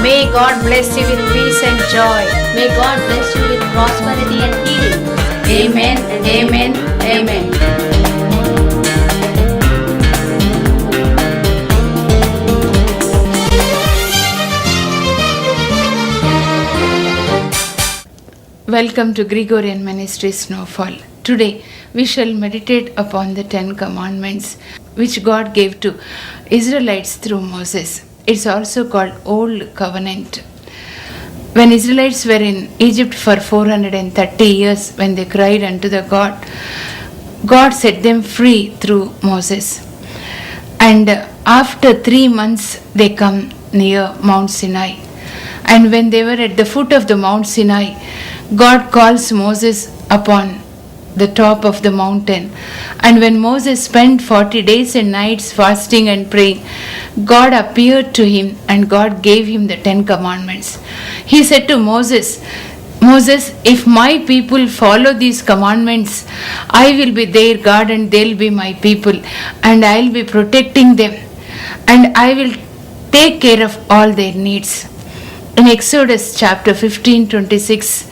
May God bless you with peace and joy. May God bless you with prosperity and healing. Amen, amen, amen. Welcome to Gregorian Ministry Snowfall. Today we shall meditate upon the 10 commandments which God gave to Israelites through Moses. It's also called Old Covenant. When Israelites were in Egypt for 430 years, when they cried unto the God set them free through Moses. And after 3 months they come near Mount Sinai. And when they were at the foot of the Mount Sinai, God calls Moses upon the top of the mountain. And when Moses spent 40 days and nights fasting and praying, God appeared to him and God gave him the 10 commandments. He said to Moses, if my people follow these commandments, I will be their God and they'll be my people, and I'll be protecting them, and I will take care of all their needs. In Exodus chapter 15:26,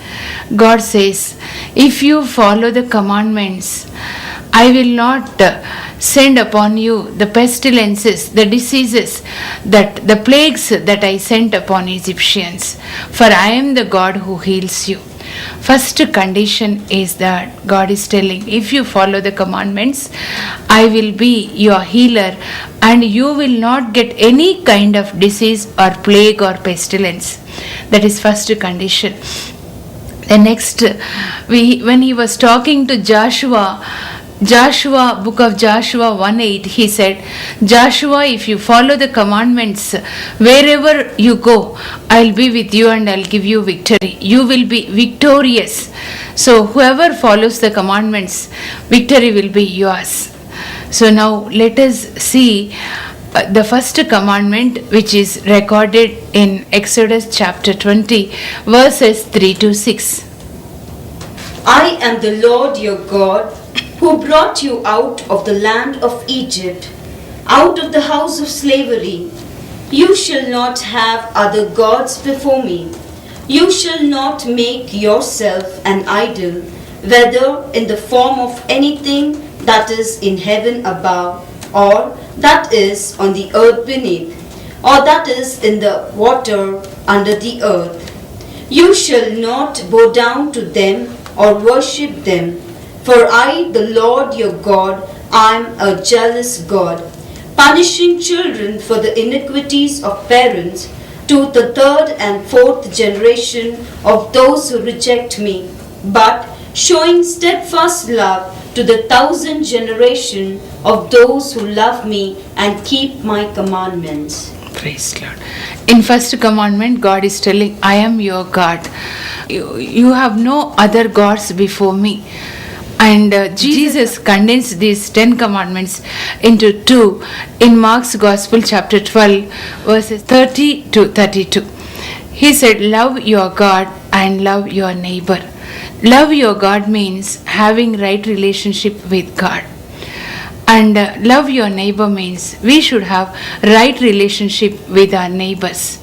God says, if you follow the commandments, I will not send upon you the pestilences, the diseases, the plagues that I sent upon Egyptians, for I am the God who heals you. First condition is that God is telling, if you follow the commandments, I will be your healer and you will not get any kind of disease or plague or pestilence. That is first condition. The next, when he was talking to Joshua, book of Joshua 1:8, he said, Joshua, if you follow the commandments, wherever you go, I'll be with you and I'll give you victory. You will be victorious. So whoever follows the commandments, victory will be yours. So now let us see the first commandment, which is recorded in Exodus chapter 20, verses 3-6. I am the Lord your God, who brought you out of the land of Egypt, out of the house of slavery. You shall not have other gods before me. You shall not make yourself an idol, whether in the form of anything that is in heaven above, or that is on the earth beneath, or that is in the water under the earth. You shall not bow down to them or worship them, for I, the Lord your God, am a jealous God, punishing children for the iniquities of parents to the 3rd and 4th generation of those who reject me, but showing steadfast love to the 1,000th generation of those who love me and keep my commandments. Praise Lord. In first commandment, God is telling, I am your God. You have no other gods before me. And Jesus condensed these 10 commandments into 2 in Mark's Gospel chapter 12, verses 30-32. He said, love your God and love your neighbor. Love your God means having right relationship with God. And love your neighbor means we should have right relationship with our neighbors.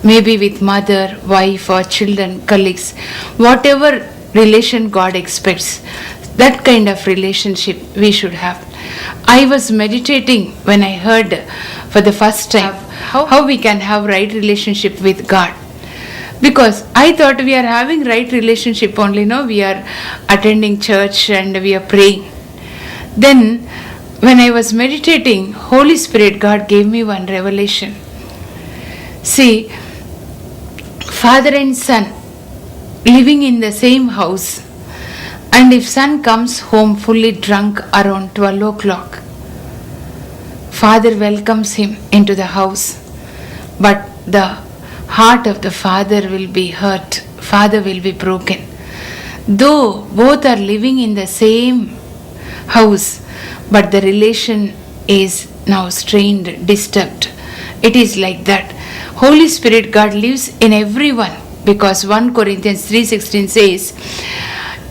Maybe with mother, wife or children, colleagues. Whatever relation God expects, that kind of relationship we should have. I was meditating when I heard for the first time how we can have right relationship with God. Because I thought we are having right relationship only, we are attending church and we are praying. Then when I was meditating, Holy Spirit, God gave me one revelation. See, father and son living in the same house, and if son comes home fully drunk around 12 o'clock, father welcomes him into the house, but the heart of the father will be hurt, father will be broken. Though both are living in the same house, but the relation is now strained, disturbed. It is like that. Holy Spirit, God lives in everyone, because 1 Corinthians 3:16 says,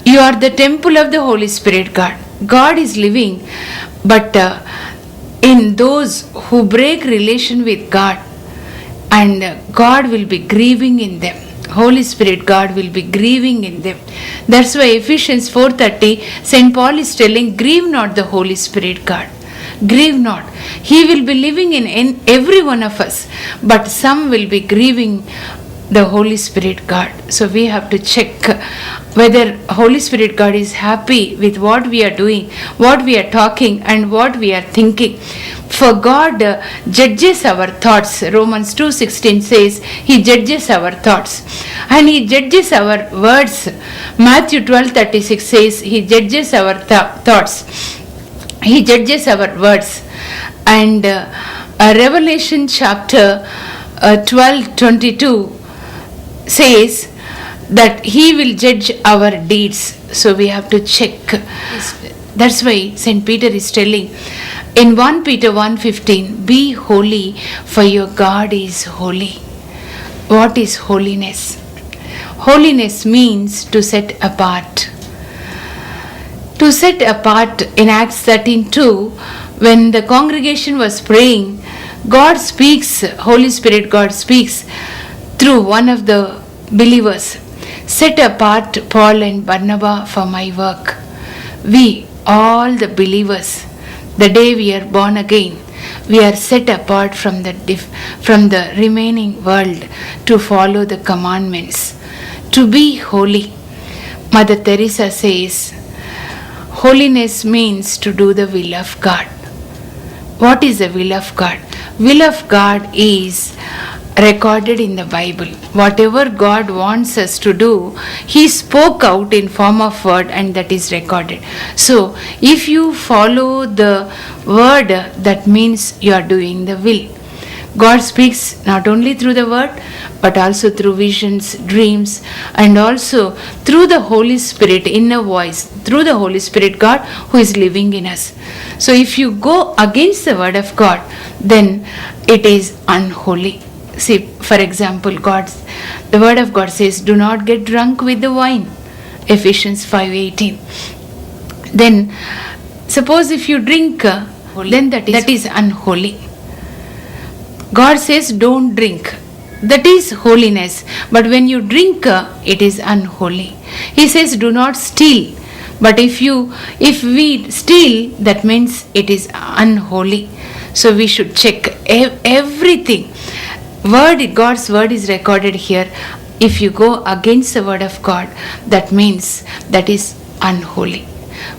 you are the temple of the Holy Spirit, God. God is living, but in those who break relation with God, and God will be grieving in them. Holy Spirit, God will be grieving in them. That's why Ephesians 4:30, St. Paul is telling, grieve not the Holy Spirit, God. Grieve not. He will be living in every one of us, but some will be grieving the Holy Spirit God. So we have to check whether Holy Spirit God is happy with what we are doing, what we are talking, and what we are thinking. For God judges our thoughts. Romans 2:16 says He judges our thoughts, and He judges our words. Matthew 12:36 says He judges our thoughts. He judges our words. And Revelation chapter 12:22 says that He will judge our deeds. So we have to check. That's why St. Peter is telling in 1 Peter 1:15, be holy, for your God is holy. What is holiness? Holiness means to set apart. To set apart in Acts 13:2, when the congregation was praying, God speaks, Holy Spirit God speaks through one of the believers. Set apart Paul and Barnabas for my work. We, all the believers, the day we are born again, we are set apart from the remaining world to follow the commandments, to be holy. Mother Teresa says, holiness means to do the will of God. What is the will of God? Will of God is recorded in the Bible. Whatever God wants us to do, He spoke out in form of word, and that is recorded. So if you follow the word, that means you are doing the will. God speaks not only through the word, but also through visions, dreams, and also through the Holy Spirit, inner voice, through the Holy Spirit God who is living in us. So if you go against the word of God, then it is unholy. See, for example, the word of God says, do not get drunk with the wine. Ephesians 5:18. Then, suppose if you drink, then that is unholy. God says, don't drink. That is holiness. But when you drink, it is unholy. He says, do not steal. But if we steal, that means it is unholy. So we should check everything. God's word is recorded here. If you go against the word of God, that means that is unholy.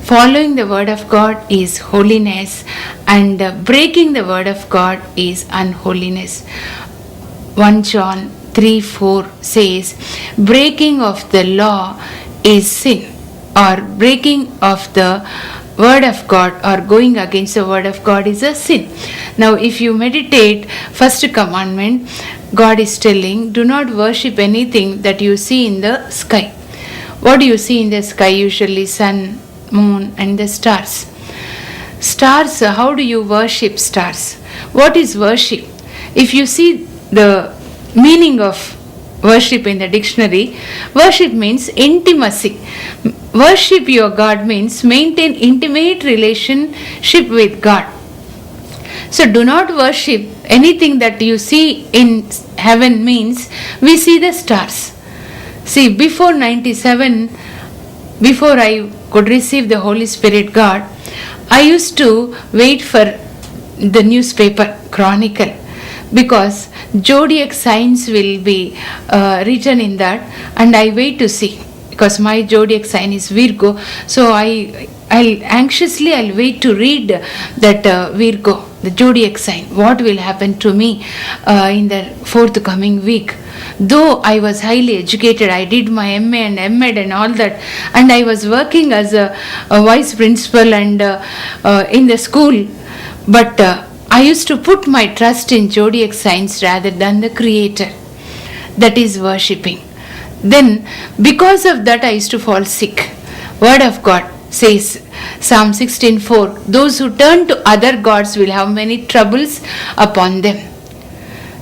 Following the word of God is holiness, and breaking the word of God is unholiness. 1 John 3:4 says, breaking of the law is sin, or breaking of the word of God or going against the word of God is a sin. Now if you meditate first commandment, God is telling, do not worship anything that you see in the sky. What do you see in the sky? Usually sun, moon, and the stars. Stars, how do you worship stars? What is worship? If you see the meaning of worship in the dictionary, worship means intimacy. Worship your God means maintain intimate relationship with God. So do not worship anything that you see in heaven means we see the stars. See, before 97, before I could receive the Holy Spirit God, I used to wait for the newspaper Chronicle, because zodiac signs will be written in that, and I wait to see, because my zodiac sign is Virgo. So I'll anxiously wait to read that Virgo, the zodiac sign, what will happen to me in the forthcoming week. Though I was highly educated, I did my MA and MEd and all that, and I was working as a vice principal and in the school, but I used to put my trust in zodiac signs rather than the Creator. That is worshipping. Then because of that I used to fall sick. Word of God says, Psalm 16:4, those who turn to other gods will have many troubles upon them.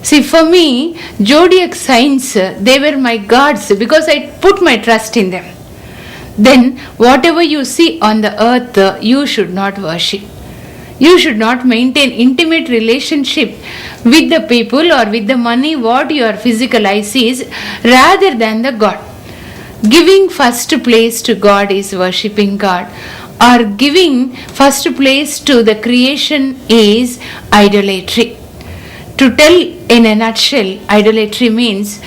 See, for me, zodiac signs, they were my gods because I put my trust in them. Then whatever you see on the earth, you should not worship. You should not maintain intimate relationship with the people or with the money what your physical eye sees rather than the God. Giving first place to God is worshipping God, or giving first place to the creation is idolatry. To tell in a nutshell, idolatry means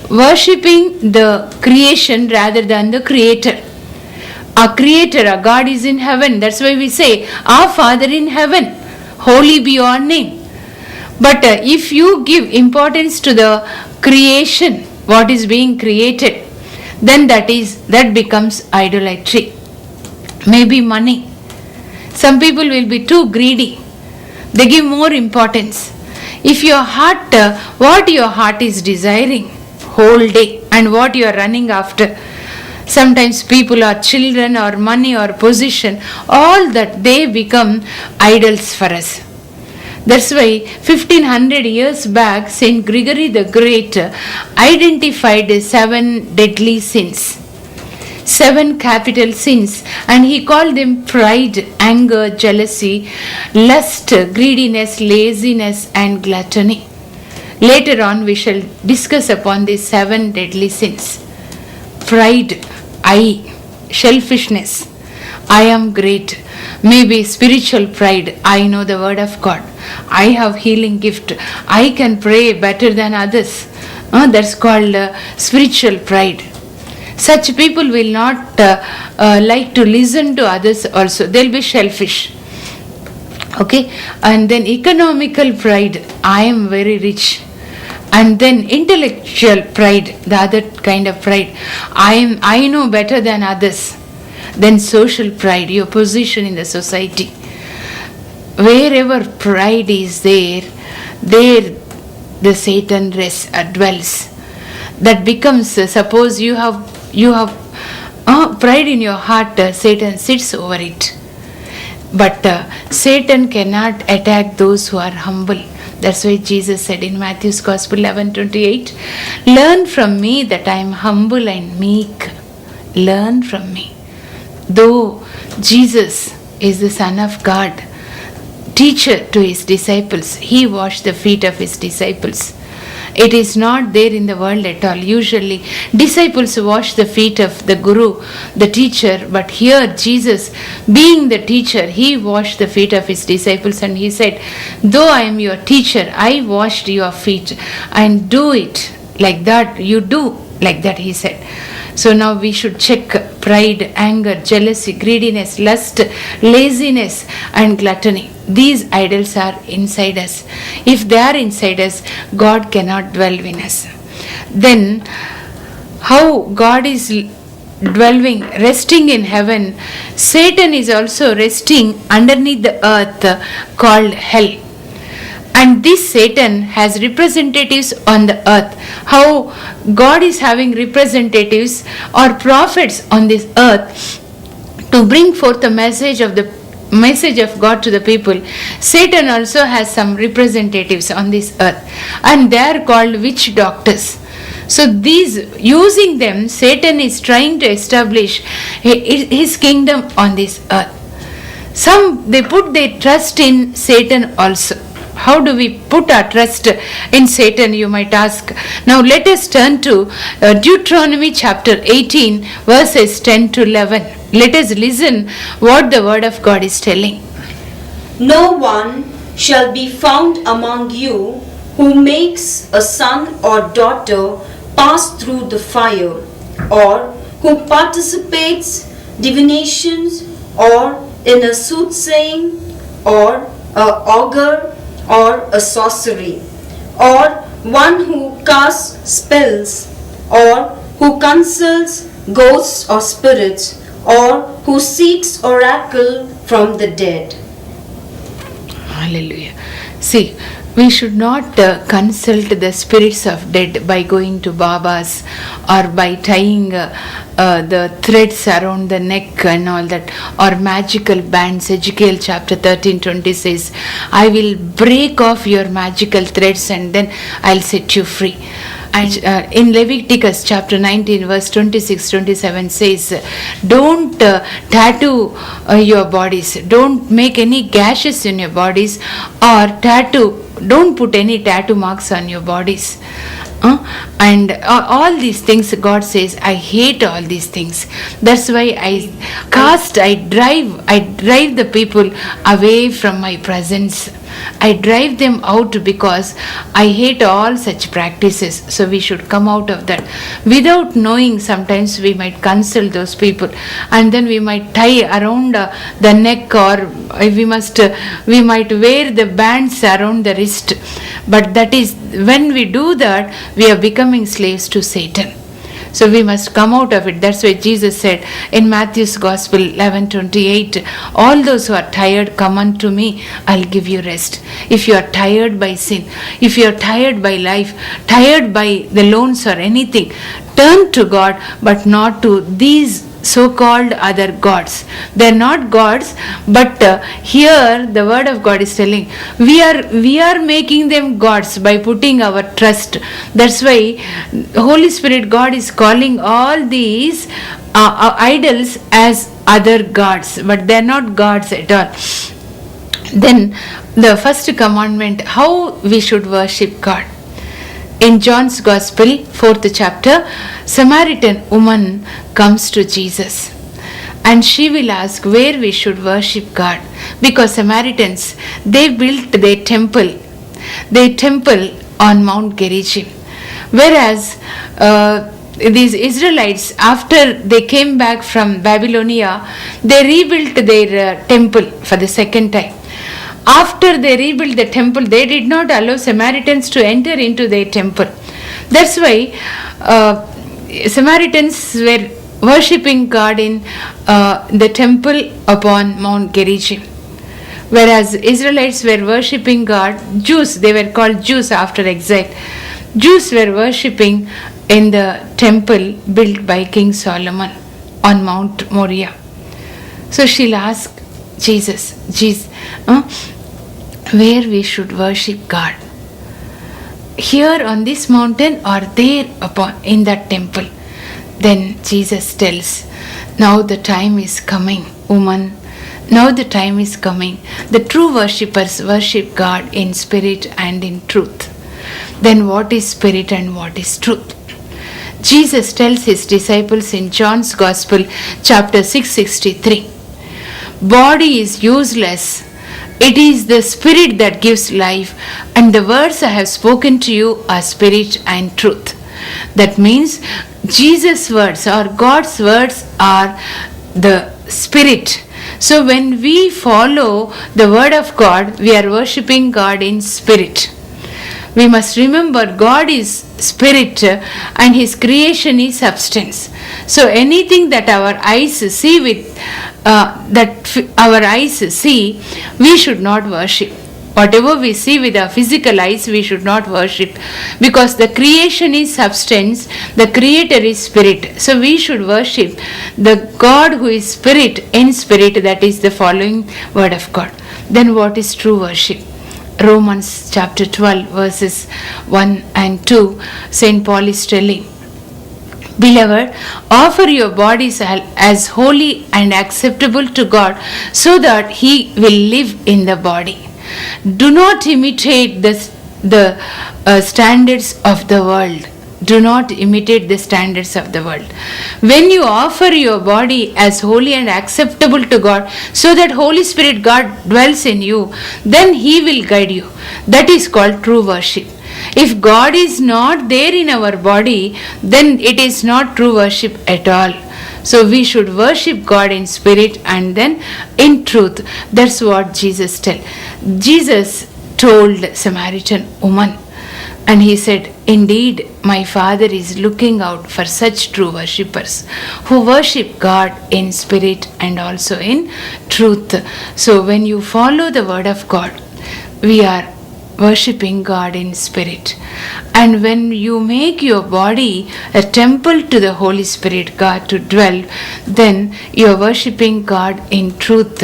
worshipping the creation rather than the creator. Our creator, our God is in heaven. That's why we say, our Father in heaven, holy be your name. But if you give importance to the creation, what is being created, then that becomes idolatry. Maybe money. Some people will be too greedy. They give more importance. If your heart, what your heart is desiring whole day and what you are running after, sometimes people or children or money or position, all that they become idols for us. That's why 1500 years back, Saint Gregory the Great identified 7 deadly sins, 7 capital sins, and he called them pride, anger, jealousy, lust, greediness, laziness, and gluttony. Later on, we shall discuss upon these 7 deadly sins. Pride, I, selfishness, I am great, maybe spiritual pride, I know the word of God, I have healing gift, I can pray better than others. That's called spiritual pride. Such people will not like to listen to others also. They'll be selfish. Okay, and then economical pride, I am very rich. And then intellectual pride, the other kind of pride, I know better than others. Then social pride, your position in the society. Wherever pride is there the Satan dwells. That becomes, suppose you have pride in your heart, Satan sits over it. But Satan cannot attack those who are humble. That's why Jesus said in Matthew's Gospel 11:28, learn from me that I am humble and meek. Learn from me. Though Jesus is the Son of God, teacher to his disciples, he washed the feet of his disciples. It is not there in the world at all. Usually, disciples wash the feet of the Guru, the teacher, but here Jesus, being the teacher, he washed the feet of his disciples and he said, though I am your teacher, I washed your feet, and do it like that, you do like that, he said. So now we should check pride, anger, jealousy, greediness, lust, laziness, and gluttony. These idols are inside us. If they are inside us, God cannot dwell in us. Then, how God is dwelling, resting in heaven, Satan is also resting underneath the earth called hell. And this Satan has representatives on the earth. How God is having representatives or prophets on this earth to bring forth the message of God to the people. Satan also has some representatives on this earth, and they are called witch doctors. So these, using them, Satan is trying to establish his kingdom on this earth. Some, they put their trust in Satan also. How do we put our trust in Satan, you might ask. Now let us turn to Deuteronomy chapter 18 verses 10 to 11. Let us listen what the word of God is telling. No one shall be found among you who makes a son or daughter pass through the fire, or who participates divinations, or in a soothsaying, or a augur, or a sorcery, or one who casts spells, or who consults ghosts or spirits, or who seeks oracle from the dead. Hallelujah. See, we should not consult the spirits of dead by going to Babas or by tying the threads around the neck and all that, or magical bands. Ezekiel chapter 13:20 says, I will break off your magical threads and then I'll set you free. And in Leviticus chapter 19 verse 26-27 says, don't tattoo your bodies, don't make any gashes in your bodies, or don't put any tattoo marks on your bodies. And all these things, God says, I hate all these things. That's why I drive the people away from my presence. I drive them out because I hate all such practices. So we should come out of that. Without knowing, sometimes we might cancel those people, and then we might tie around the neck, or we might wear the bands around the wrist. But that is, when we do that, we are becoming slaves to Satan. So we must come out of it. That's why Jesus said in Matthew's Gospel 11:28, all those who are tired, come unto me, I'll give you rest. If you are tired by sin, if you are tired by life, tired by the loans or anything, turn to God, but not to these so-called other gods. They're not gods, but here the word of God is telling we are making them gods by putting our trust. That's why Holy Spirit God is calling all these idols as other gods, but they're not gods at all. Then the first commandment, how we should worship God. In John's Gospel, 4th chapter, Samaritan woman comes to Jesus and she will ask where we should worship God, because Samaritans, they built their temple on Mount Gerizim, whereas these Israelites, after they came back from Babylonia, they rebuilt their temple for the second time. After they rebuilt the temple, they did not allow Samaritans to enter into their temple. That's why Samaritans were worshipping God in the temple upon Mount Gerizim, whereas Israelites were worshipping God. Jews, they were called Jews after exile. Jews were worshipping in the temple built by King Solomon on Mount Moriah. So she'll ask Jesus, where we should worship God, here on this mountain or there in that temple. Then Jesus tells, now the time is coming, woman, now the time is coming. The true worshippers worship God in spirit and in truth. Then what is spirit and what is truth? Jesus tells his disciples in John's Gospel chapter 6:63, body is useless. It is the spirit that gives life, and the words I have spoken to you are spirit and truth. That means Jesus' words or God's words are the spirit. So when we follow the word of God, we are worshipping God in spirit. We must remember God is spirit and his creation is substance. So anything that our eyes see we should not worship. Whatever we see with our physical eyes, we should not worship, because the creation is substance, the creator is spirit. So we should worship the God who is spirit in spirit. That is the following word of God. Then what is true worship? Romans chapter 12 verses 1 and 2, St. Paul is telling, beloved, offer your bodies as holy and acceptable to God, so that he will live in the body. Do not imitate the standards of the world. Do not imitate the standards of the world. When you offer your body as holy and acceptable to God, so that Holy Spirit God dwells in you, then he will guide you. That is called true worship. If God is not there in our body, then it is not true worship at all. So we should worship God in spirit and then in truth. That's what Jesus tells. Jesus told Samaritan woman, and he said, indeed, my Father is looking out for such true worshippers who worship God in spirit and also in truth. So when you follow the word of God, we are worshipping God in spirit. And when you make your body a temple to the Holy Spirit God to dwell, then you are worshipping God in truth.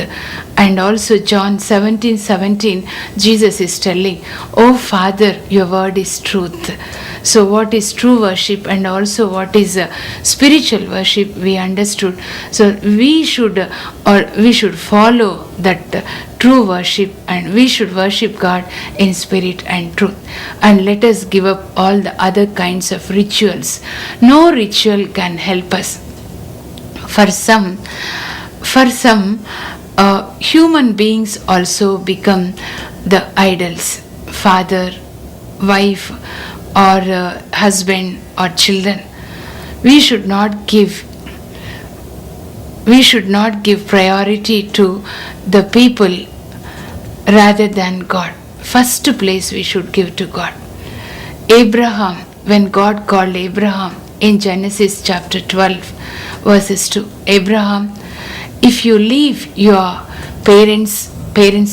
And also John 17:17, Jesus is telling, oh Father, your word is truth. So what is true worship and also what is spiritual worship we understood. So we should follow that true worship, and we should worship God in spirit and truth. And let us give up all the other kinds of rituals. No ritual can help us. For some human beings also become the idols. Father, wife, or husband or children. We should not give priority to the people rather than God. First place we should give to God. Abraham, when God called Abraham in Genesis chapter 12 verses 2, Abraham, if you leave your parents'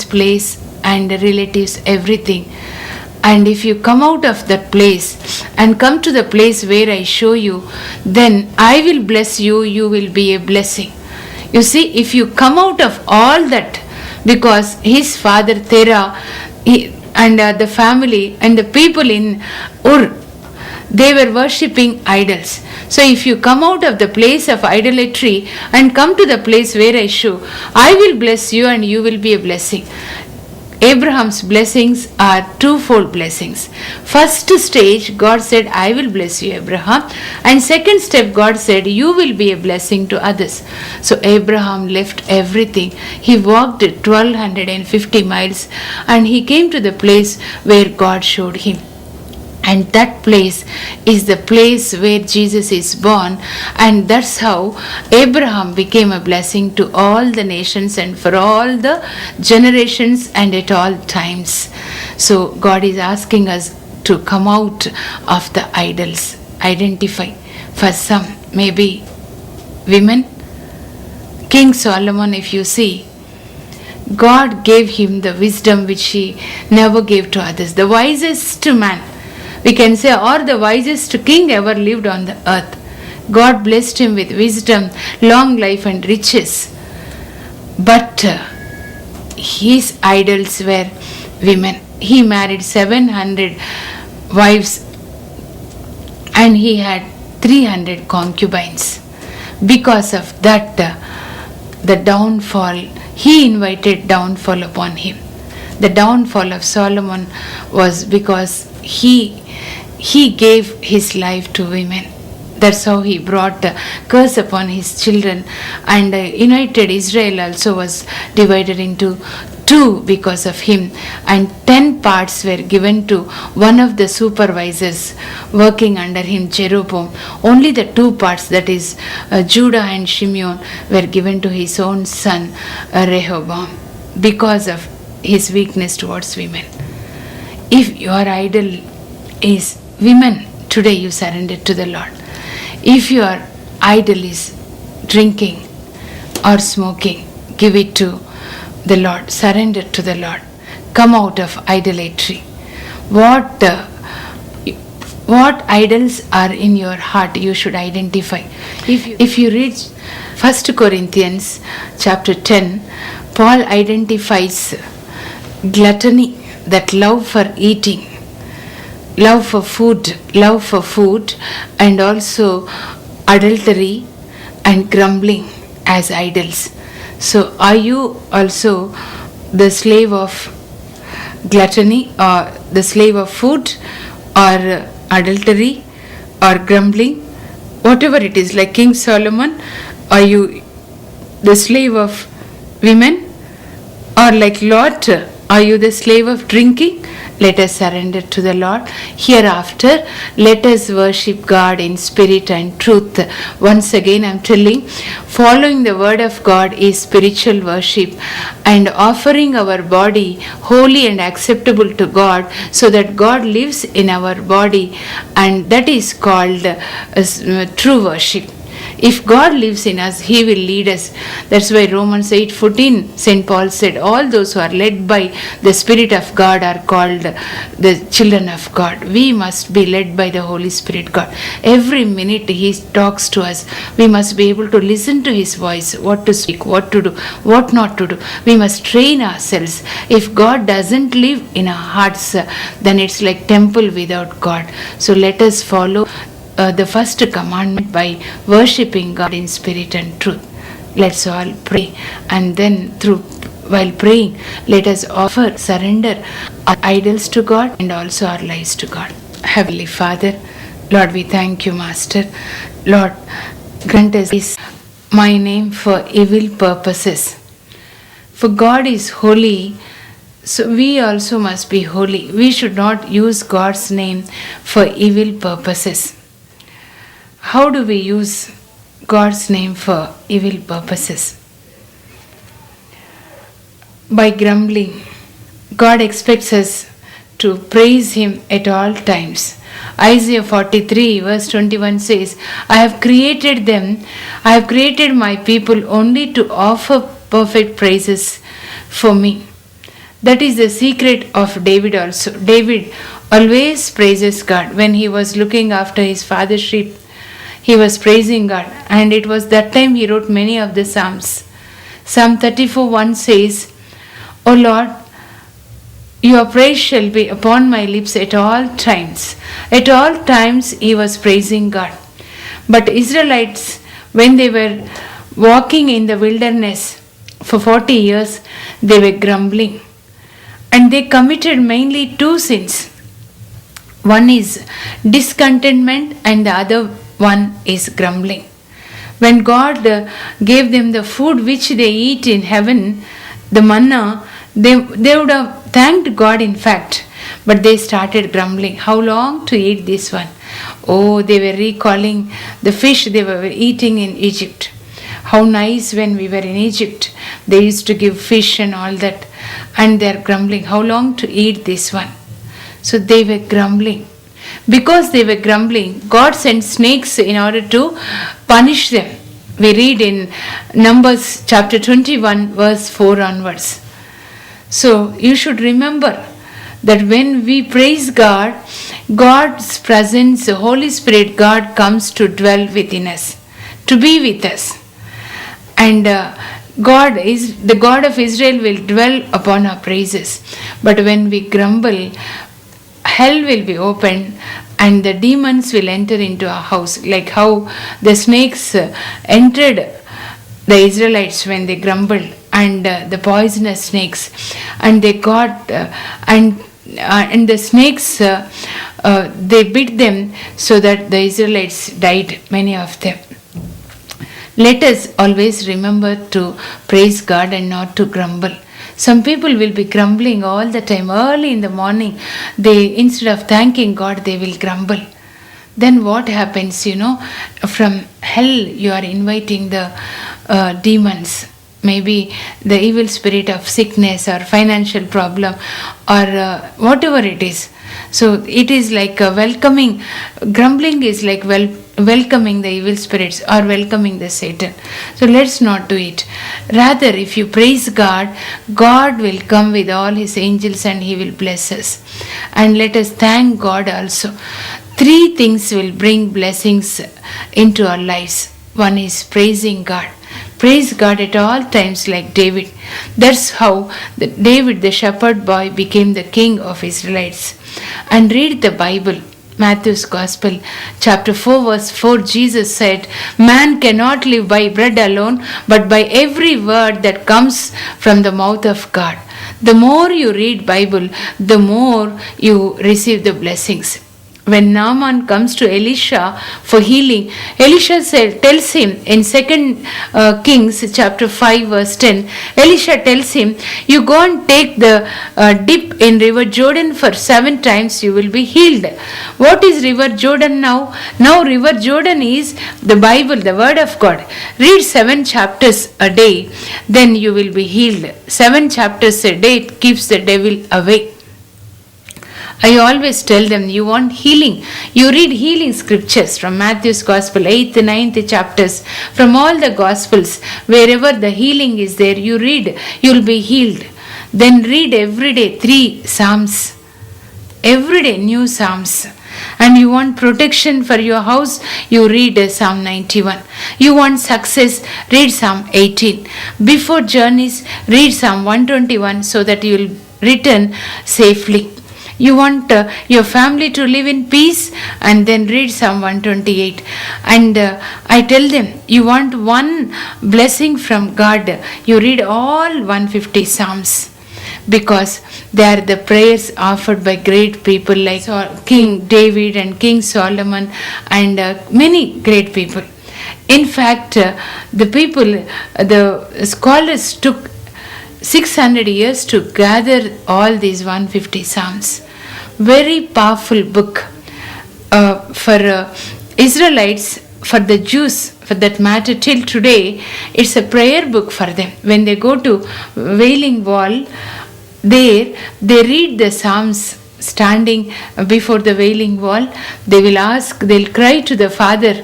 place and relatives, everything, and if you come out of that place and come to the place where I show you, then I will bless you, you will be a blessing. You see, if you come out of all that, because his father Terah and the family and the people in Ur, they were worshipping idols. So if you come out of the place of idolatry and come to the place where I show, I will bless you and you will be a blessing. Abraham's blessings are twofold blessings. First stage, God said, I will bless you, Abraham. And second step, God said, you will be a blessing to others. So Abraham left everything. He walked 1250 miles and he came to the place where God showed him. And that place is the place where Jesus is born, and that's how Abraham became a blessing to all the nations and for all the generations and at all times. So God is asking us to come out of the idols, identify. For some, maybe women. King Solomon, if you see, God gave him the wisdom which he never gave to others. The wisest man, we can say, or the wisest king ever lived on the earth. God blessed him with wisdom, long life and riches. But his idols were women. He married 700 wives and he had 300 concubines. Because of that, the downfall, he invited downfall upon him. The downfall of Solomon was because he gave his life to women. That's how he brought the curse upon his children. And united Israel also was divided into two because of him. And 10 parts were given to one of the supervisors working under him, Jeroboam. Only the 2 parts, that is Judah and Shimeon, were given to his own son Rehoboam because of his weakness towards women. If your idol is women, today you surrender to the Lord. If your idol is drinking or smoking, give it to the Lord. Surrender to the Lord. Come out of idolatry. What idols are in your heart, you should identify. If you read 1 Corinthians chapter 10, Paul identifies gluttony, that love for eating, love for food, and also adultery and grumbling as idols. So are you also the slave of gluttony or the slave of food or adultery or grumbling? Whatever it is, like King Solomon, are you the slave of women? Or like Lot, are you the slave of drinking? Let us surrender to the Lord. Hereafter, let us worship God in spirit and truth. Once again, I am telling, following the word of God is spiritual worship, and offering our body holy and acceptable to God, so that God lives in our body, and that is called true worship. If God lives in us, He will lead us. That's why Romans 8:14, St. Paul said, all those who are led by the Spirit of God are called the children of God. We must be led by the Holy Spirit God. Every minute He talks to us, we must be able to listen to His voice, what to speak, what to do, what not to do. We must train ourselves. If God doesn't live in our hearts, then it's like temple without God. So let us follow the first commandment by worshipping God in spirit and truth. Let's all pray, and then while praying, let us offer, surrender our idols to God and also our lives to God. Heavenly Father, Lord, we thank you, Master. Lord, grant us my name for evil purposes. For God is holy, so we also must be holy. We should not use God's name for evil purposes. How do we use God's name for evil purposes? By grumbling. God expects us to praise Him at all times. Isaiah 43 verse 21 says, I have created my people only to offer perfect praises for me. That is the secret of David also. David always praises God. When he was looking after his father's sheep, he was praising God, and it was that time he wrote many of the Psalms. Psalm 34:1 says, O Lord, your praise shall be upon my lips at all times. At all times he was praising God. But Israelites, when they were walking in the wilderness for 40 years, they were grumbling. And they committed mainly two sins. One is discontentment and the other one is grumbling. When God gave them the food which they eat in heaven, the manna, they would have thanked God in fact, but they started grumbling. How long to eat this one? Oh, they were recalling the fish they were eating in Egypt. How nice when we were in Egypt. They used to give fish and all that, and they are grumbling. How long to eat this one? So they were grumbling. Because they were grumbling, God sent snakes in order to punish them. We read in Numbers chapter 21 verse 4 onwards. So you should remember that when we praise God, God's presence, the Holy Spirit, God comes to dwell within us, to be with us. And God is the God of Israel will dwell upon our praises. But when we grumble, hell will be opened and the demons will enter into our house, like how the snakes entered the Israelites when they grumbled, and the poisonous snakes, and they got and the snakes they bit them so that the Israelites died, many of them. Let us always remember to praise God and not to grumble. Some people will be grumbling all the time. Early in the morning, they, instead of thanking God, they will grumble. Then what happens, from hell you are inviting the demons. Maybe the evil spirit of sickness or financial problem or whatever it is. So it is like welcoming, grumbling is like welcoming the evil spirits or welcoming the Satan. So let's not do it. Rather, if you praise God, God will come with all His angels and He will bless us. And let us thank God also. 3 things will bring blessings into our lives. One is praising God. Praise God at all times like David. That's how David, the shepherd boy, became the king of Israelites. And read the Bible. Matthew's Gospel, chapter 4, verse 4, Jesus said, man cannot live by bread alone, but by every word that comes from the mouth of God. The more you read Bible, the more you receive the blessings. When Naaman comes to Elisha for healing, Elisha tells him in 2 Kings chapter 5 verse 10, Elisha tells him, you go and take the dip in river Jordan for 7 times, you will be healed. What is river Jordan now? Now river Jordan is the Bible, the word of God. Read 7 chapters a day, then you will be healed. 7 chapters a day keeps the devil away. I always tell them, you want healing, you read healing scriptures from Matthew's Gospel, 8th, 9th chapters, from all the Gospels, wherever the healing is there, you read, you'll be healed. Then read every day 3 Psalms, every day new Psalms. And you want protection for your house, you read Psalm 91. You want success, read Psalm 18. Before journeys, read Psalm 121 so that you will return safely. You want your family to live in peace, and then read Psalm 128. And I tell them, you want one blessing from God, you read all 150 Psalms. Because they are the prayers offered by great people like King David and King Solomon and many great people. In fact, the scholars took 600 years to gather all these 150 Psalms. Very powerful book for Israelites, for the Jews, for that matter, till today. It's a prayer book for them. When they go to Wailing Wall, there they read the Psalms standing before the Wailing Wall. They'll cry to the Father,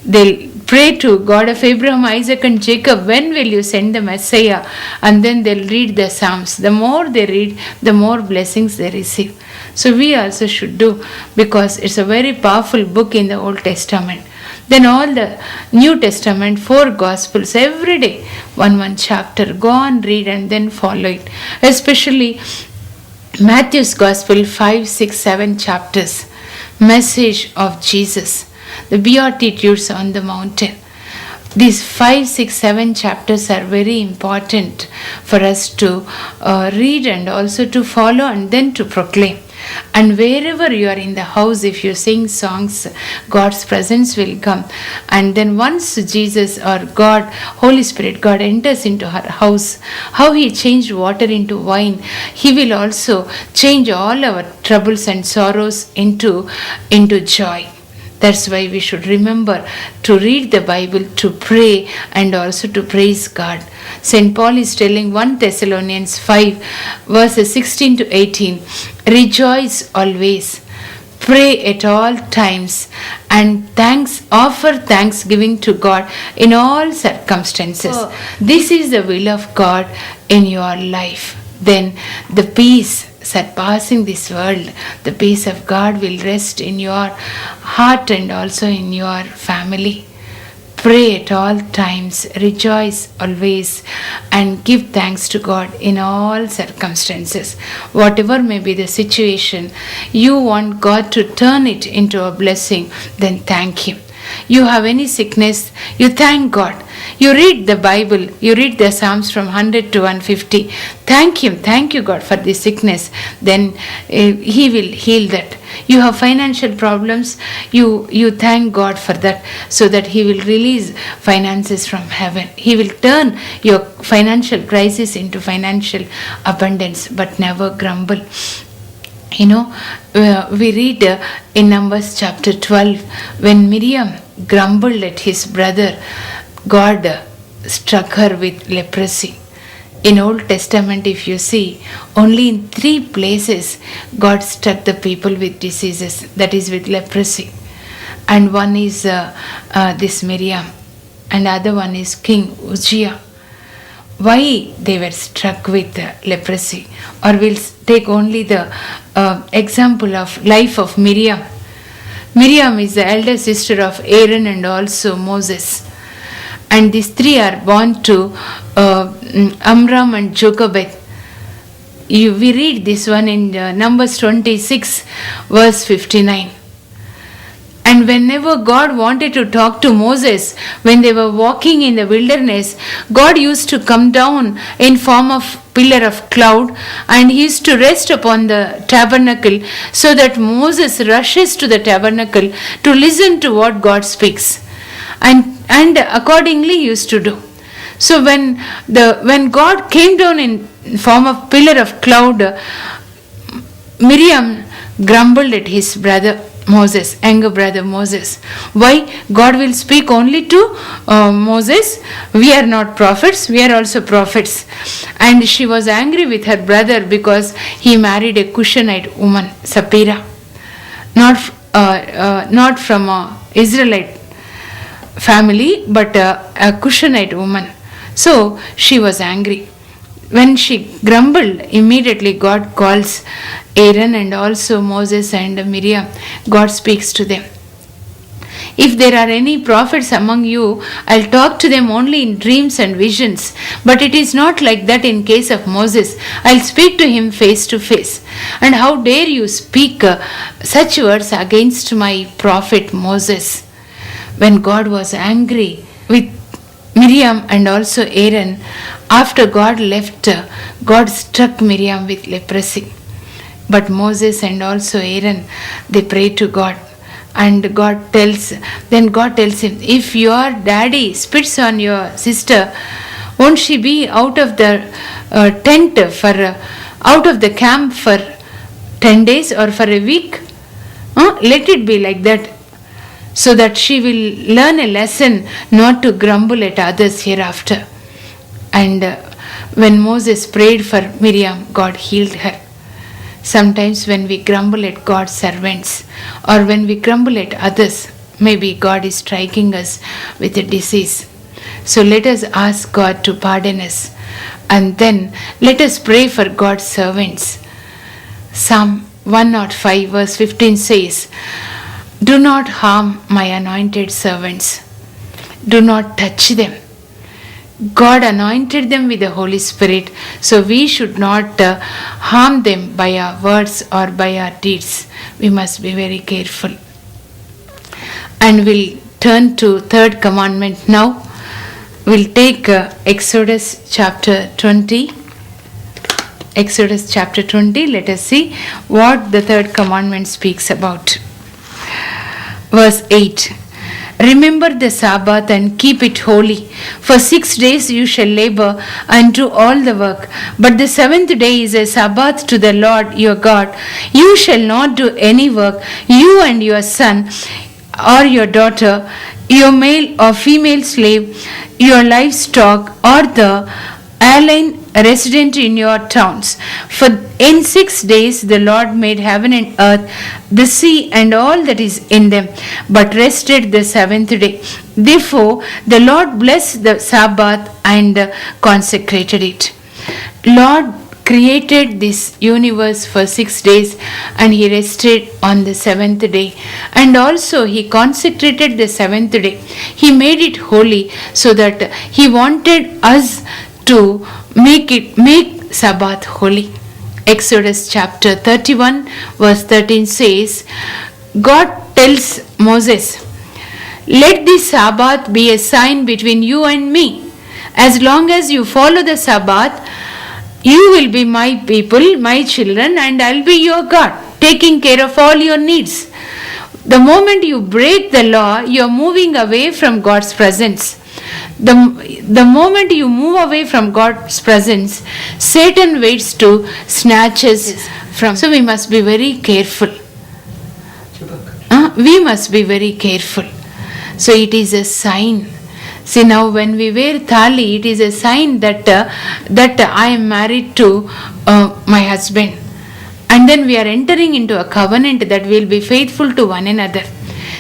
they'll pray to God of Abraham, Isaac and Jacob, when will you send the Messiah? And then they'll read the Psalms. The more they read, the more blessings they receive. So we also should do, because it's a very powerful book in the Old Testament. Then all the New Testament, 4 Gospels, every day, one chapter. Go on, read and then follow it. Especially Matthew's Gospel, 5, 6, 7 chapters. Message of Jesus. The Beatitudes on the mountain. These 5, 6, 7 chapters are very important for us to read and also to follow and then to proclaim. And wherever you are in the house, if you sing songs, God's presence will come. And then once Jesus or God, Holy Spirit, God enters into our house, how He changed water into wine, He will also change all our troubles and sorrows into joy. That's why we should remember to read the Bible, to pray, and also to praise God. St. Paul is telling 1 Thessalonians 5, verses 16 to 18, rejoice always, pray at all times, and offer thanksgiving to God in all circumstances. This is the will of God in your life. Then the peace surpassing this world, the peace of God will rest in your heart and also in your family. Pray at all times, rejoice always, and give thanks to God in all circumstances. Whatever may be the situation, you want God to turn it into a blessing, then thank Him. You have any sickness, you thank God. You read the Bible, you read the Psalms from 100 to 150. Thank Him, thank you God for this sickness. Then He will heal that. You have financial problems, you thank God for that, so that He will release finances from heaven. He will turn your financial crisis into financial abundance, but never grumble. You know, we read in Numbers chapter 12, when Miriam grumbled at his brother, God struck her with leprosy. In Old Testament, if you see, only in 3 places God struck the people with diseases, that is with leprosy. And one is this Miriam, and other one is King Uzziah. Why they were struck with leprosy? Or we'll take only the example of life of Miriam. Miriam is the elder sister of Aaron and also Moses. And these 3 are born to Amram and Jochebed. We read this one in Numbers 26, verse 59. And whenever God wanted to talk to Moses, when they were walking in the wilderness, God used to come down in form of pillar of cloud, and He used to rest upon the tabernacle, so that Moses rushes to the tabernacle to listen to what God speaks, and accordingly used to do. So when God came down in form of pillar of cloud, Miriam grumbled at his brother. Moses, younger brother Moses. Why? God will speak only to Moses. We are not prophets, we are also prophets. And she was angry with her brother because he married a Cushanite woman, Sapphira, not from a Israelite family, but a Cushanite woman. So she was angry. When she grumbled, immediately God calls Aaron and also Moses and Miriam. God speaks to them. If there are any prophets among you, I'll talk to them only in dreams and visions. But it is not like that in case of Moses. I'll speak to him face to face. And how dare you speak such words against my prophet Moses? When God was angry with Miriam and also Aaron, after God left, God struck Miriam with leprosy. But Moses and also Aaron, they prayed to God. And God tells him, if your daddy spits on your sister, won't she be out of the tent out of the camp for 10 days or for a week? Let it be like that, so that she will learn a lesson not to grumble at others hereafter. And when Moses prayed for Miriam, God healed her. Sometimes when we grumble at God's servants or when we grumble at others, maybe God is striking us with a disease. So let us ask God to pardon us, and then let us pray for God's servants. Psalm 105 verse 15 says, do not harm my anointed servants. Do not touch them. God anointed them with the Holy Spirit, so we should not harm them by our words or by our deeds. We must be very careful. And we'll turn to third commandment now. We'll take Exodus chapter 20. Exodus chapter 20. Let us see what the third commandment speaks about. Verse 8. Remember the Sabbath and keep it holy. For 6 days you shall labor and do all the work. But the seventh day is a Sabbath to the Lord your God. You shall not do any work, you and your son or your daughter, your male or female slave, your livestock, or the alien resident in your towns. For in 6 days the Lord made heaven and earth, the sea and all that is in them, but rested the seventh day. Therefore the Lord blessed the Sabbath and consecrated it. Lord created this universe for 6 days and he rested on the seventh day, and also he consecrated the seventh day. He made it holy so that he wanted us to make Sabbath holy. Exodus chapter 31 verse 13 says, God tells Moses, let this Sabbath be a sign between you and me. As long as you follow the Sabbath, you will be my people, my children, and I'll be your God, taking care of all your needs. The moment you break the law, you're moving away from God's presence. The moment you move away from God's presence, Satan waits to snatch us from. So we must be very careful. We must be very careful. So it is a sign. See, now when we wear thali, it is a sign that I am married to my husband. And then we are entering into a covenant that we will be faithful to one another.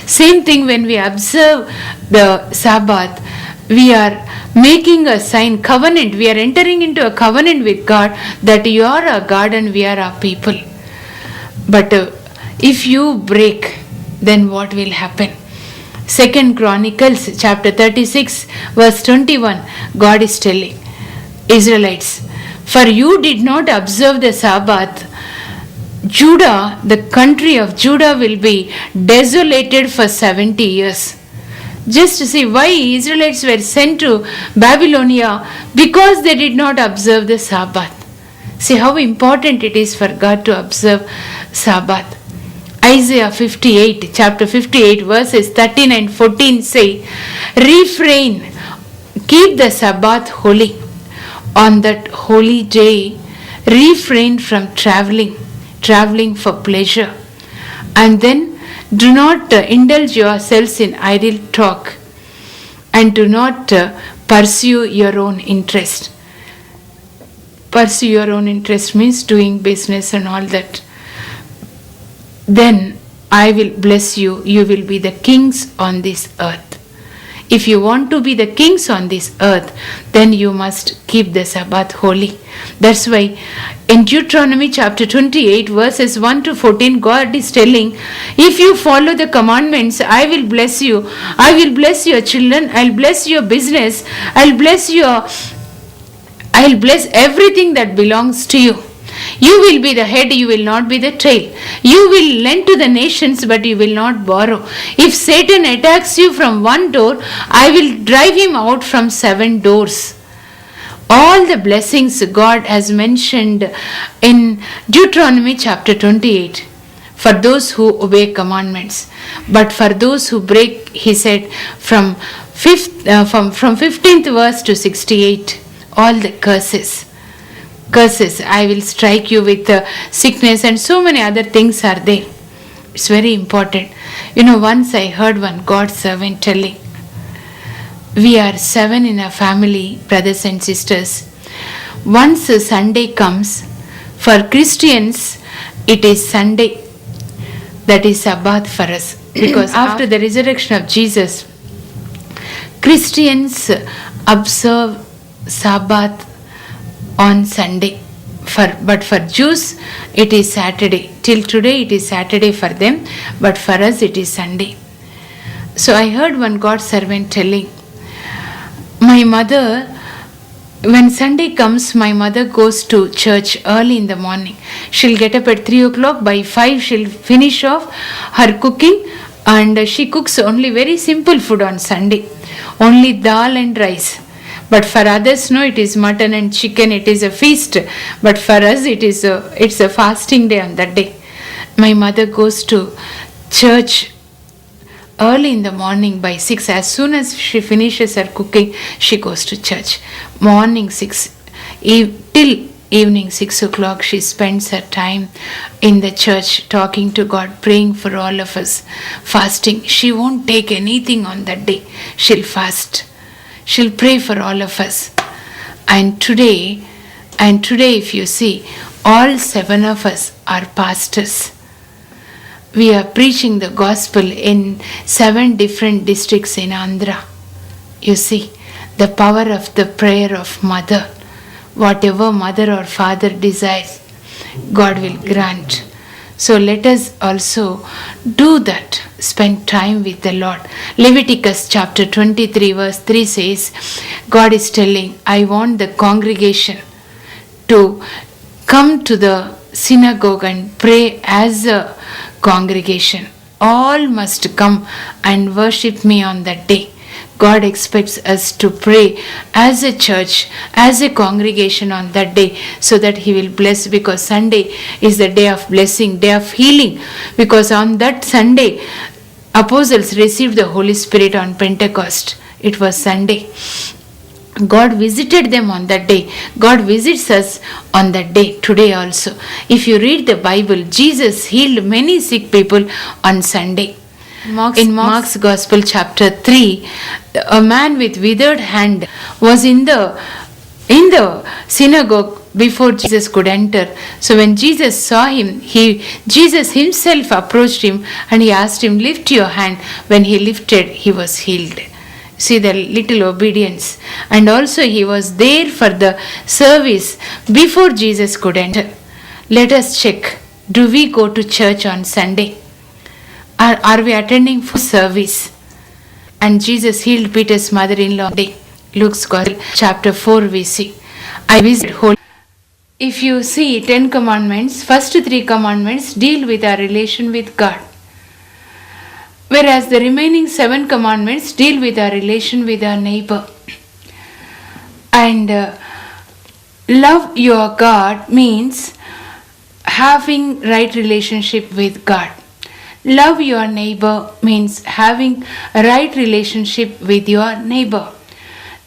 Same thing when we observe the Sabbath, we are making a sign, covenant. We are entering into a covenant with God that you are our God and we are our people. But if you break, then what will happen? 2 Chronicles chapter 36 verse 21, God is telling Israelites, for you did not observe the Sabbath, Judah, the country of Judah will be desolated for 70 years. Just to see why Israelites were sent to Babylonia, because they did not observe the Sabbath. See how important it is for God to observe Sabbath. Isaiah 58, chapter 58, verses 13 and 14 say, refrain, keep the Sabbath holy. On that holy day, refrain from traveling for pleasure. And then Do not indulge yourselves in idle talk, and do not pursue your own interest. Pursue your own interest means doing business and all that. Then I will bless you. You will be the kings on this earth. If you want to be the kings on this earth, then you must keep the Sabbath holy. That's why in Deuteronomy chapter 28 verses 1 to 14, God is telling, if you follow the commandments, I will bless you. I will bless your children. I'll bless your business. I'll bless everything that belongs to you. You will be the head, you will not be the tail. You will lend to the nations, but you will not borrow. If Satan attacks you from one door, I will drive him out from 7 doors. All the blessings God has mentioned in Deuteronomy chapter 28 for those who obey commandments. But for those who break, he said, from 15th verse to 68, all the curses. I will strike you with sickness, and so many other things are there. It's very important. Once I heard one God's servant telling, we are 7 in a family, brothers and sisters. Once a Sunday comes, for Christians, it is Sunday. That is Sabbath for us. Because after the resurrection of Jesus, Christians observe Sabbath on Sunday. But for Jews, it is Saturday. Till today, it is Saturday for them, but for us, it is Sunday. So I heard one God's servant telling, my mother, when Sunday comes, my mother goes to church early in the morning. She'll get up at 3 o'clock. By 5, she'll finish off her cooking, and she cooks only very simple food on Sunday. Only dal and rice. But for others, no, it is mutton and chicken, it is a feast. But for us, it's a fasting day on that day. My mother goes to church early in the morning by 6. As soon as she finishes her cooking, she goes to church. Morning 6, till evening 6 o'clock, she spends her time in the church talking to God, praying for all of us, fasting. She won't take anything on that day. She'll fast. She'll pray for all of us. And today, if you see, all 7 of us are pastors. We are preaching the gospel in 7 different districts in Andhra. You see, the power of the prayer of mother. Whatever mother or father desires, God will grant. So let us also do that. Spend time with the Lord. Leviticus chapter 23 verse 3 says, God is telling, I want the congregation to come to the synagogue and pray as a congregation. All must come and worship me on that day. God expects us to pray as a church, as a congregation on that day, so that He will bless, because Sunday is the day of blessing, day of healing. Because on that Sunday, apostles received the Holy Spirit on Pentecost. It was Sunday. God visited them on that day. God visits us on that day today also. If you read the Bible, Jesus healed many sick people on Sunday. In Mark's Gospel chapter 3, a man with withered hand was in the synagogue before Jesus could enter. So when Jesus saw him, Jesus himself approached him and he asked him, lift your hand. When he lifted, he was healed. See the little obedience. And also he was there for the service before Jesus could enter. Let us check. Do we go to church on Sunday? Are we attending full service? And Jesus healed Peter's mother-in-law day. Luke's Gospel chapter 4 we see. I visit holy. If you see 10 commandments, first 3 commandments deal with our relation with God. Whereas the remaining 7 commandments deal with our relation with our neighbor. And love your God means having right relationship with God. Love your neighbor means having a right relationship with your neighbor.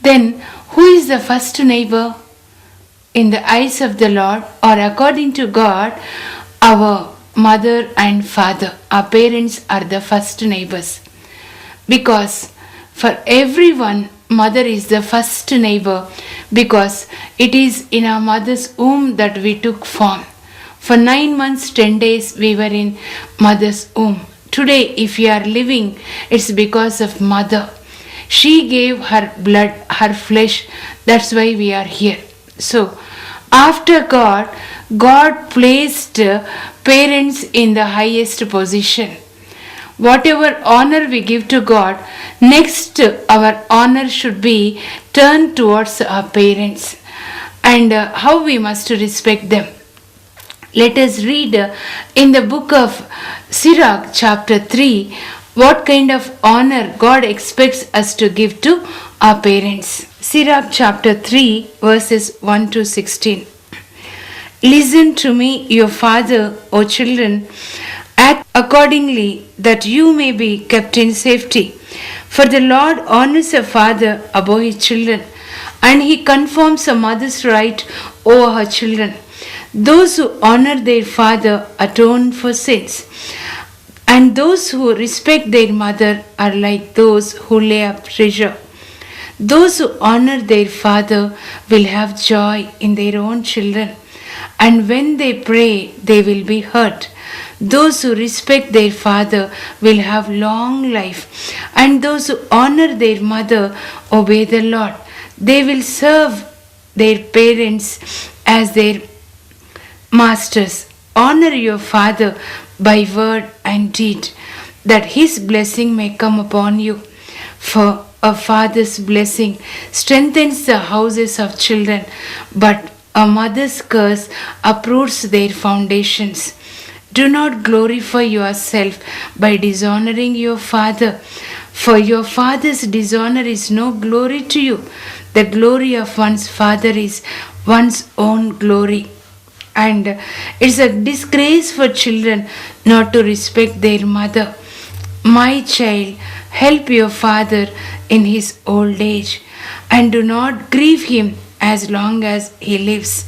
Then, who is the first neighbor? In the eyes of the Lord, or according to God, our mother and father, our parents are the first neighbors. Because for everyone, mother is the first neighbor, because it is in our mother's womb that we took form. For 9 months, 10 days, we were in mother's womb. Today, if we are living, it's because of mother. She gave her blood, her flesh. That's why we are here. So, after God, God placed parents in the highest position. Whatever honor we give to God, next our honor should be turned towards our parents, and how we must respect them. Let us read in the book of Sirach chapter 3 what kind of honor God expects us to give to our parents. Sirach chapter 3 verses 1 to 16. Listen to me, your father, O children. Act accordingly that you may be kept in safety. For the Lord honors a father above his children, and he confirms a mother's right over her children. Those who honor their father atone for sins, and those who respect their mother are like those who lay up treasure. Those who honor their father will have joy in their own children, and when they pray, they will be heard. Those who respect their father will have long life, and those who honor their mother obey the Lord. They will serve their parents as their masters. Honor your father by word and deed, that his blessing may come upon you. For a father's blessing strengthens the houses of children, but a mother's curse uproots their foundations. Do not glorify yourself by dishonoring your father, for your father's dishonor is no glory to you. The glory of one's father is one's own glory. And it's a disgrace for children not to respect their mother. My child, help your father in his old age, and do not grieve him as long as he lives.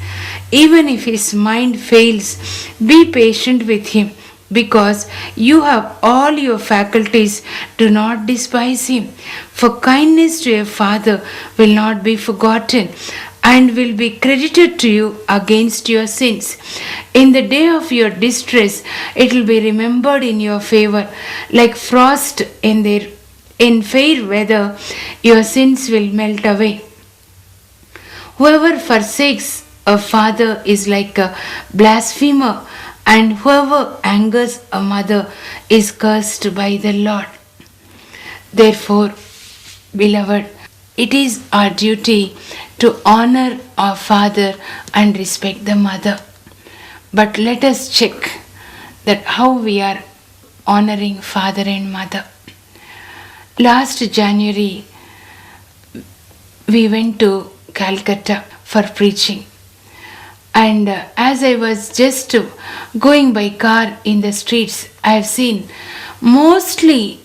Even if his mind fails, be patient with him, because you have all your faculties. Do not despise him, for kindness to a father will not be forgotten, and will be credited to you against your sins. In the day of your distress, it will be remembered in your favor. Like frost in fair weather, your sins will melt away. Whoever forsakes a father is like a blasphemer, and whoever angers a mother is cursed by the Lord. Therefore, beloved, it is our duty to honor our father and respect the mother. But let us check that how we are honoring father and mother. Last January, we went to Calcutta for preaching. And as I was just going by car in the streets, I have seen mostly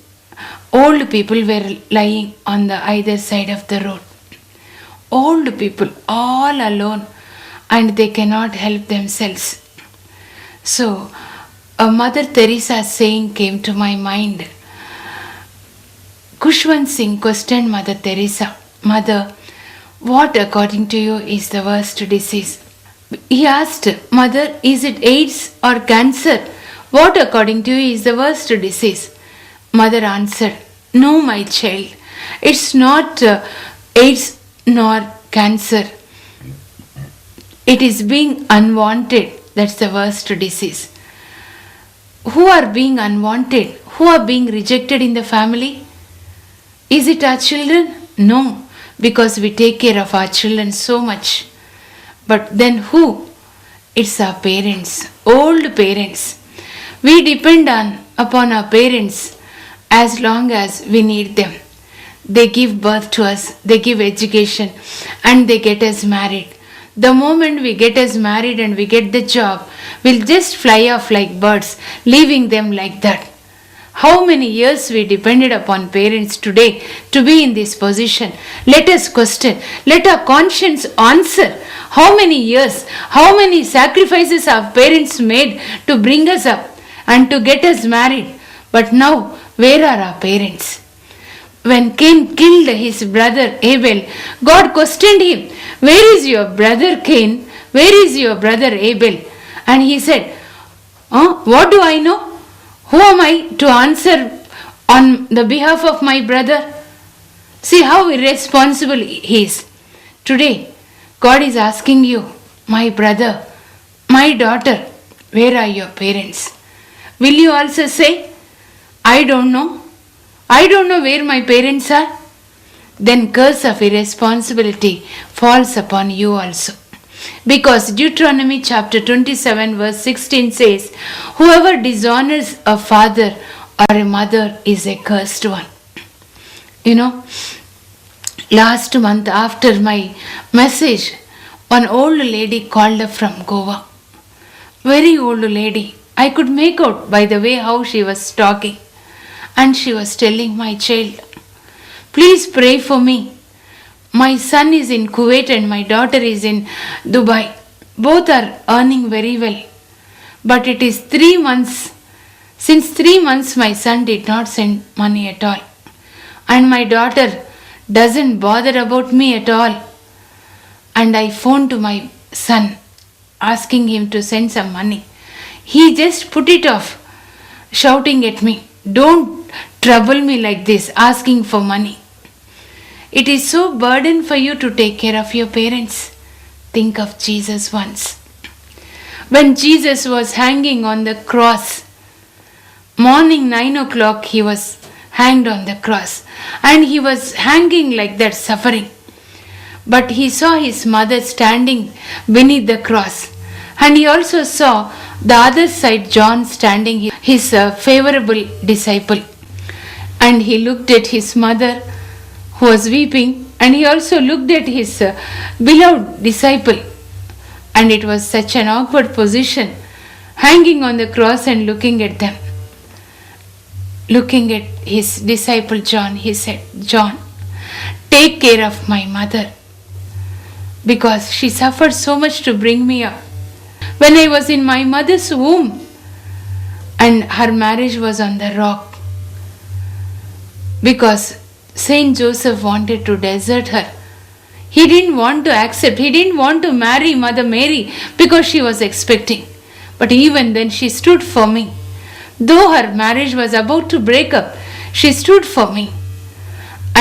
old people were lying on the either side of the road. Old people, all alone, and they cannot help themselves. So, a Mother Teresa saying came to my mind. Khushwant Singh questioned Mother Teresa, Mother, what according to you is the worst disease? He asked, Mother, is it AIDS or cancer? What according to you is the worst disease? Mother answered, No, my child, it's not AIDS nor cancer. It is being unwanted. That's the worst disease. Who are being unwanted? Who are being rejected in the family? Is it our children? No, because we take care of our children so much. But then who? It's our parents, old parents. We depend upon our parents as long as we need them. They give birth to us, they give education, and they get us married. The moment we get us married and we get the job, we'll just fly off like birds, leaving them like that. How many years we depended upon parents today to be in this position? Let us question. Let our conscience answer. How many years, how many sacrifices our parents made to bring us up? and to get us married. But now, where are our parents? When Cain killed his brother Abel, God questioned him, "Where is your brother Cain? Where is your brother Abel?" And he said, "What do I know? Who am I to answer on the behalf of my brother?" See how irresponsible he is. Today, God is asking you, my brother, my daughter, where are your parents? Will you also say, "I don't know. I don't know where my parents are"? Then curse of irresponsibility falls upon you also. Because Deuteronomy chapter 27 verse 16 says, "Whoever dishonors a father or a mother is a cursed one." You know, last month after my message, one old lady called up from Goa. Very old lady. I could make out by the way how she was talking. And she was telling my child, "Please pray for me. My son is in Kuwait and my daughter is in Dubai. Both are earning very well. But it is 3 months. Since 3 months my son did not send money at all. And my daughter doesn't bother about me at all." And I phoned to my son asking him to send some money. He just put it off, shouting at me, "Don't trouble me like this, asking for money. It is so burden for you to take care of your parents." Think of Jesus once. When Jesus was hanging on the cross, morning 9 o'clock he was hanged on the cross. And he was hanging like that, suffering. But he saw his mother standing beneath the cross. And he also saw the other side, John standing, his favorable disciple. And he looked at his mother who was weeping, and he also looked at his beloved disciple. And it was such an awkward position, hanging on the cross and looking at them. Looking at his disciple John, he said, "John, take care of my mother, because she suffered so much to bring me up. When I was in my mother's womb, and her marriage was on the rock, because Saint Joseph wanted to desert her. He didn't want to accept, he didn't want to marry Mother Mary because she was expecting. But even then she stood for me. Though her marriage was about to break up, she stood for me.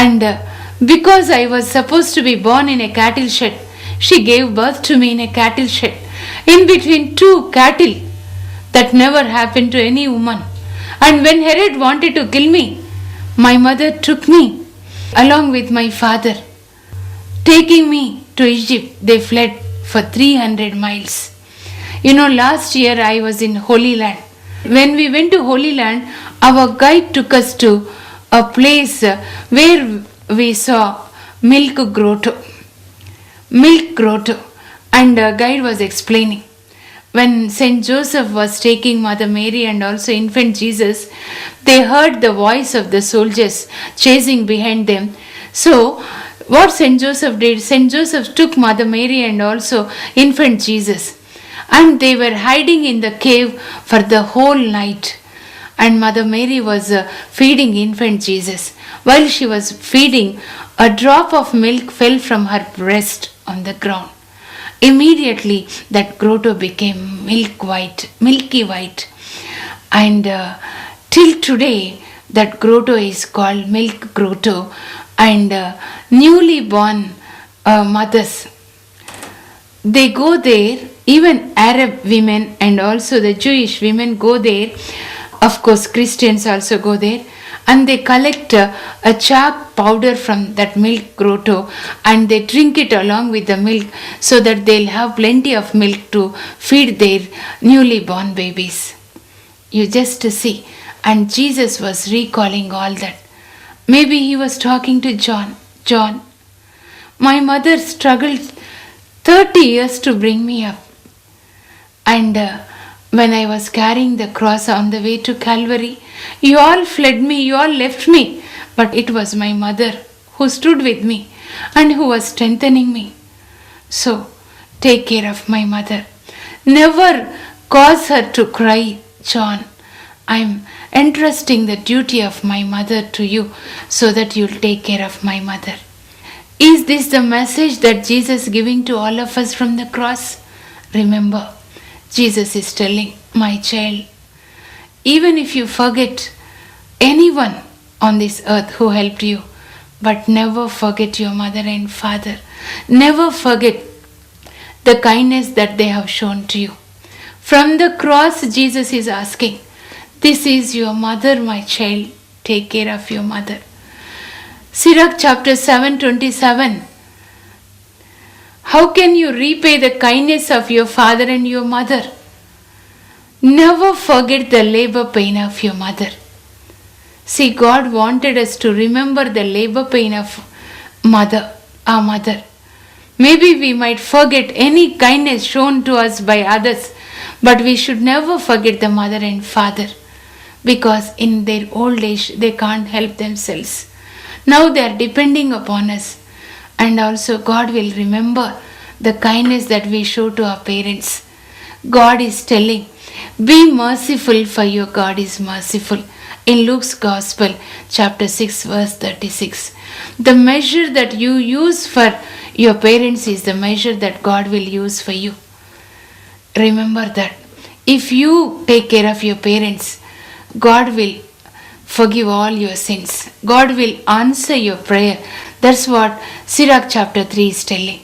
And because I was supposed to be born in a cattle shed, she gave birth to me in a cattle shed, in between 2 cattle. That never happened to any woman. And when Herod wanted to kill me, my mother took me along with my father. Taking me to Egypt, they fled for 300 miles. You know, last year I was in Holy Land. When we went to Holy Land, our guide took us to a place where we saw milk grotto. Milk grotto. And the guide was explaining. When Saint Joseph was taking Mother Mary and also infant Jesus, they heard the voice of the soldiers chasing behind them. So, what Saint Joseph did, Saint Joseph took Mother Mary and also infant Jesus, and they were hiding in the cave for the whole night. And Mother Mary was feeding infant Jesus. While she was feeding, a drop of milk fell from her breast on the ground. Immediately that grotto became milky white. And till today that grotto is called Milk Grotto. And newly born mothers, they go there. Even Arab women and also the Jewish women go there. Of course, Christians also go there. And they collect a chalk powder from that milk grotto, and they drink it along with the milk so that they'll have plenty of milk to feed their newly born babies. You just see. And Jesus was recalling all that. Maybe he was talking to John. "John, my mother struggled 30 years to bring me up. And when I was carrying the cross on the way to Calvary, you all fled me, you all left me. But it was my mother who stood with me and who was strengthening me. So, take care of my mother. Never cause her to cry, John. I'm entrusting the duty of my mother to you so that you'll take care of my mother. Is this the message that Jesus is giving to all of us from the cross? Remember, Jesus is telling, my child, even if you forget anyone on this earth who helped you, but never forget your mother and father. Never forget the kindness that they have shown to you. From the cross, Jesus is asking, this is your mother, my child. Take care of your mother. Sirach chapter 7:27. How can you repay the kindness of your father and your mother? Never forget the labor pain of your mother. See, God wanted us to remember the labor pain of our mother. Maybe we might forget any kindness shown to us by others, but we should never forget the mother and father, because in their old age they can't help themselves. Now they are depending upon us, and also God will remember the kindness that we show to our parents. God is telling, be merciful, for your God is merciful. In Luke's Gospel, chapter 6, verse 36. The measure that you use for your parents is the measure that God will use for you. Remember that. If you take care of your parents, God will forgive all your sins. God will answer your prayer. That's what Sirach chapter 3 is telling.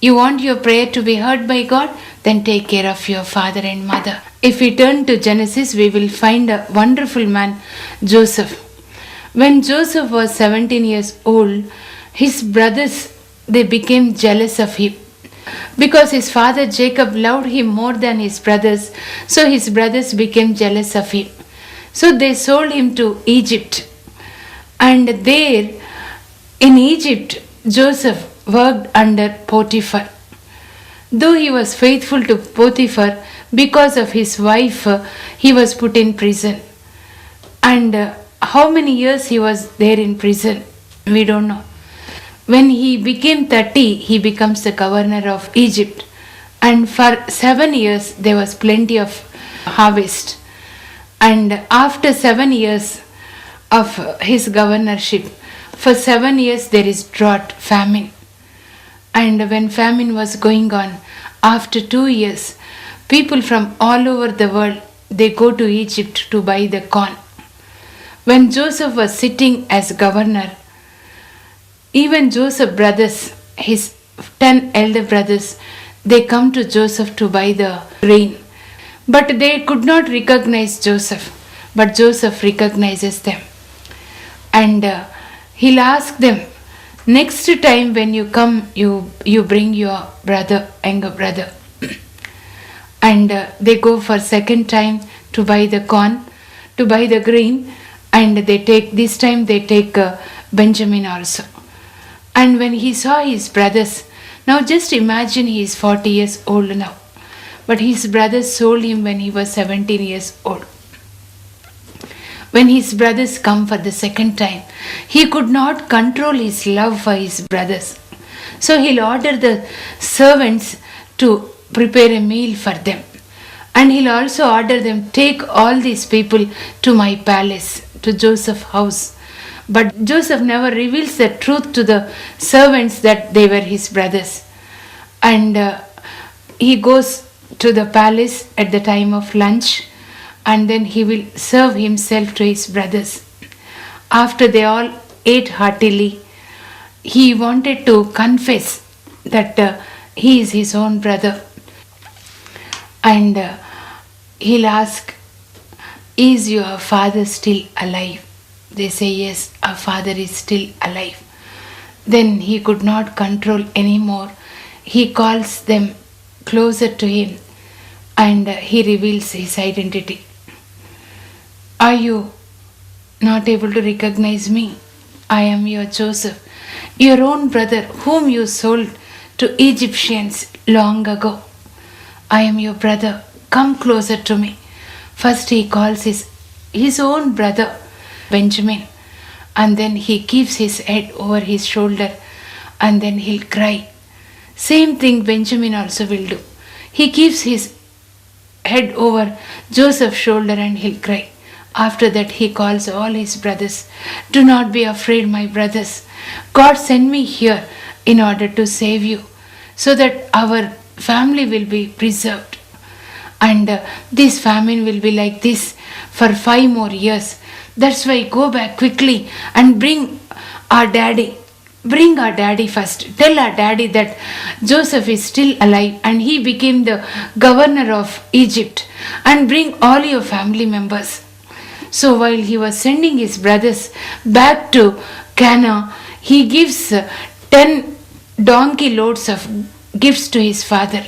You want your prayer to be heard by God? Then take care of your father and mother. If we turn to Genesis, we will find a wonderful man, Joseph. When Joseph was 17 years old, his brothers, they became jealous of him. Because his father Jacob loved him more than his brothers, so his brothers became jealous of him. So they sold him to Egypt. And there, in Egypt, Joseph worked under Potiphar. Though he was faithful to Potiphar, because of his wife, he was put in prison. And how many years he was there in prison, we don't know. When he became 30, he becomes the governor of Egypt. And for 7 years, there was plenty of harvest. And after 7 years of his governorship, for 7 years there is drought, famine. And when famine was going on, after 2 years, people from all over the world, they go to Egypt to buy the corn. When Joseph was sitting as governor, even Joseph's brothers, his 10 elder brothers, they come to Joseph to buy the grain. But they could not recognize Joseph. But Joseph recognizes them. And he'll ask them, next time when you come, you bring your brother, younger brother. And they go for second time to buy the corn, to buy the grain. And this time they take Benjamin also. And when he saw his brothers, now just imagine he is 40 years old now. But his brothers sold him when he was 17 years old. When his brothers come for the second time, he could not control his love for his brothers. So he'll order the servants to prepare a meal for them. And he'll also order them, take all these people to my palace, to Joseph's house. But Joseph never reveals the truth to the servants that they were his brothers. And he goes to the palace at the time of lunch, and then he will serve himself to his brothers. After they all ate heartily, he wanted to confess that he is his own brother. And he'll ask, is your father still alive? They say, yes, our father is still alive. Then he could not control anymore. He calls them closer to him and he reveals his identity. Are you not able to recognize me? I am your Joseph, your own brother whom you sold to Egyptians long ago. I am your brother. Come closer to me. First he calls his own brother Benjamin, and then he keeps his head over his shoulder and then he'll cry. Same thing Benjamin also will do. He keeps his head over Joseph's shoulder and he'll cry. After that, he calls all his brothers. Do not be afraid, my brothers. God sent me here in order to save you, so that our family will be preserved. And this famine will be like this for 5 more years. That's why go back quickly and bring our daddy. Bring our daddy first. Tell our daddy that Joseph is still alive and he became the governor of Egypt. And bring all your family members. So while he was sending his brothers back to Cana, he gives 10 donkey loads of gifts to his father.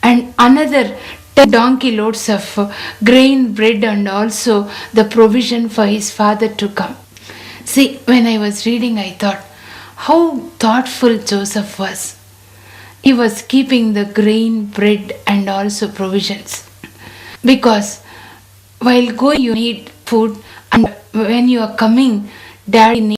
And another 10 donkey loads of grain, bread, and also the provision for his father to come. See, when I was reading, I thought, how thoughtful Joseph was. He was keeping the grain, bread, and also provisions. Because while going, you need food, and when you are coming, daddy needs